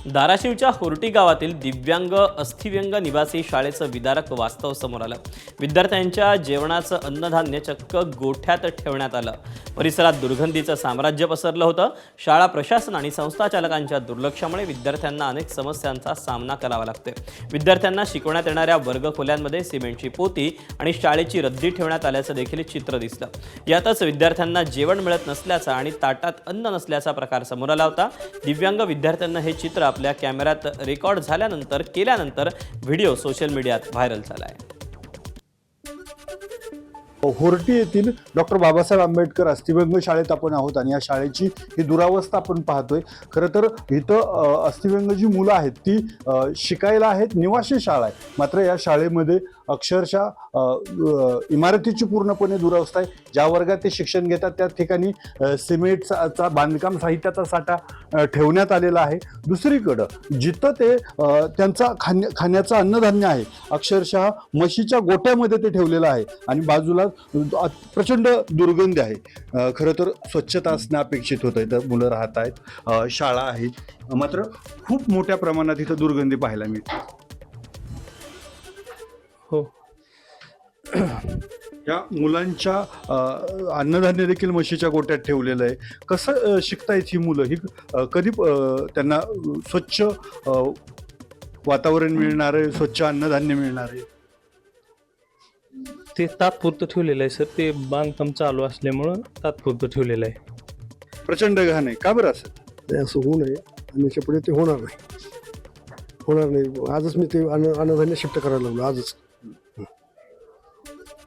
धाराशिवच्या होर्टी गावातील दिव्यांग अस्थिव्यंग निवासी शाळेचं विदारक वास्तव समोर आलं। विद्यार्थ्यांच्या जेवणाचं अन्नधान्य चक्क गोठ्यात ठेवण्यात आलं। परिसरात दुर्गंधीचं साम्राज्य पसरलं होतं। शाळा प्रशासन आणि संस्था चालकांच्या दुर्लक्षामुळे विद्यार्थ्यांना अनेक समस्यांचा सामना करावा लागतोय। विद्यार्थ्यांना शिकवण्यात येणाऱ्या वर्गखोल्यांमध्ये सिमेंटची पोती आणि शाळेची रद्दी ठेवण्यात आल्याचं देखील चित्र दिसलं। यातच विद्यार्थ्यांना जेवण मिळत नसल्याचा आणि ताटात अन्न नसल्याचा प्रकार समोर आला होता। दिव्यांग विद्यार्थ्यांना हे चित्र आपल्या कॅमेऱ्यात रेकॉर्ड केल्यानंतर व्हिडिओ सोशल मीडियात व्हायरल झाला आहे। होर्टी येथील डॉक्टर बाबासाहेब आंबेडकर अस्थिव्यंग शाळेत आपण आहोत आणि या शाळेची ही दुरावस्था आपण पाहतोय। खरं तर इथं अस्थिव्यंग जी मुलं आहेत ती शिकायला आहेत, निवासी शाळा आहे, मात्र या शाळेमध्ये अक्षरशः इमारतीची पूर्णपणे दुरावस्था आहे। ज्या वर्गात ते शिक्षण घेतात त्या ठिकाणी सिमेंटचा बांधकाम साहित्याचा साठा ठेवण्यात आलेला आहे। दुसरीकडं जिथं ते त्यांचा खाण्याचं अन्नधान्य आहे अक्षरशः म्हशीच्या गोट्यामध्ये ते ठेवलेलं आहे आणि बाजूला प्रचंड दुर्गंधी आहे। खरं तर स्वच्छता असणं अपेक्षित होतं। इथं मुलं राहत आहेत, शाळा आहे, मात्र खूप मोठ्या प्रमाणात इथं दुर्गंधी पाहायला मिळते। हो, या मुलांच्या अन्नधान्य देखील म्हशीच्या गोट्यात ठेवलेलं आहे। कसं शिकतायत ही मुलं? ही कधी त्यांना स्वच्छ वातावरण मिळणार आहे, स्वच्छ अन्नधान्य मिळणार आहे? ते तात्पुरतं ठेवलेलं आहे सर। ते बांधकाम चालू असल्यामुळं तात्पुरतं ठेवलेलं आहे। प्रचंड घाण आहे, का बरं असं? ते असं होऊ नये आणि याच्या पुढे ते होणार नाही। आजच मी ते अन्नधान्य शिफ्ट करायला लागलो आजच।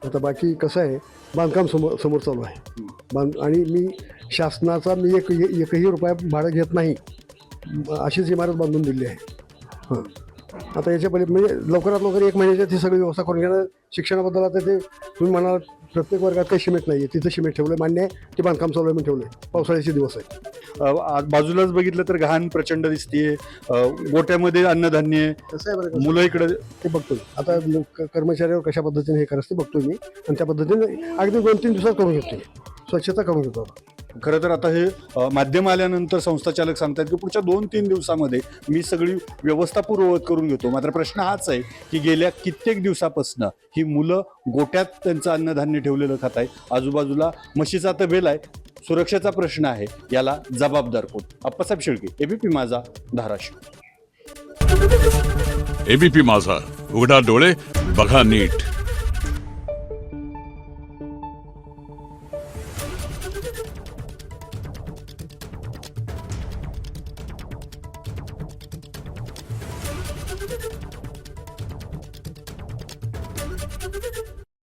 आता बाकी कसं आहे, बांधकाम समोर चालू आहे आणि मी शासनाचा एकही रुपया भाडं घेत नाही, अशीच इमारत बांधून दिली आहे। हां, आता याच्या पहिले म्हणजे लवकरात लवकर 1 महिन्याच्या ती सगळी व्यवस्था करून घेणं। शिक्षणाबद्दल आता ते तुम्ही म्हणाल प्रत्येक वर्गात काही सिमेंट नाही आहे, तिथं सिमेंट ठेवलं मान्य आहे, ते बांधकाम चालू आहे म्हणून ठेवलं आहे। पावसाळ्याचे दिवस आहे, बाजूलाच बघितलं तर घाण प्रचंड दिसतीये, गोट्यामध्ये अन्नधान्य आहे। कसं आहे बरं, मुलं इकडे ते बघतोय आता कर्मचाऱ्यावर कशा पद्धतीने हे करायचं ते बघतोय मी आणि त्या पद्धतीने अगदी 2-3 दिवसात करून घेतो, स्वच्छता करून घेतो। खरं तर आता हे माध्यम आल्यानंतर संस्थाचालक सांगतात की पुढच्या 2-3 दिवसामध्ये मी सगळी व्यवस्था पूर्ववत करून घेतो। मात्र प्रश्न हाच आहे की गेल्या कित्येक दिवसापासून ही मुलं गोट्यात त्यांचं अन्नधान्य ठेवलेलं खात आहे। आजूबाजूला म्हशीचा तबेला आहे, सुरक्षेचा प्रश्न आहे, याला जबाबदार कोण? अप्पासाहेब शेळके, एबीपी माझा, धाराशिव। एबीपी माझा, उघडा डोळे बघा नीट। Thank you.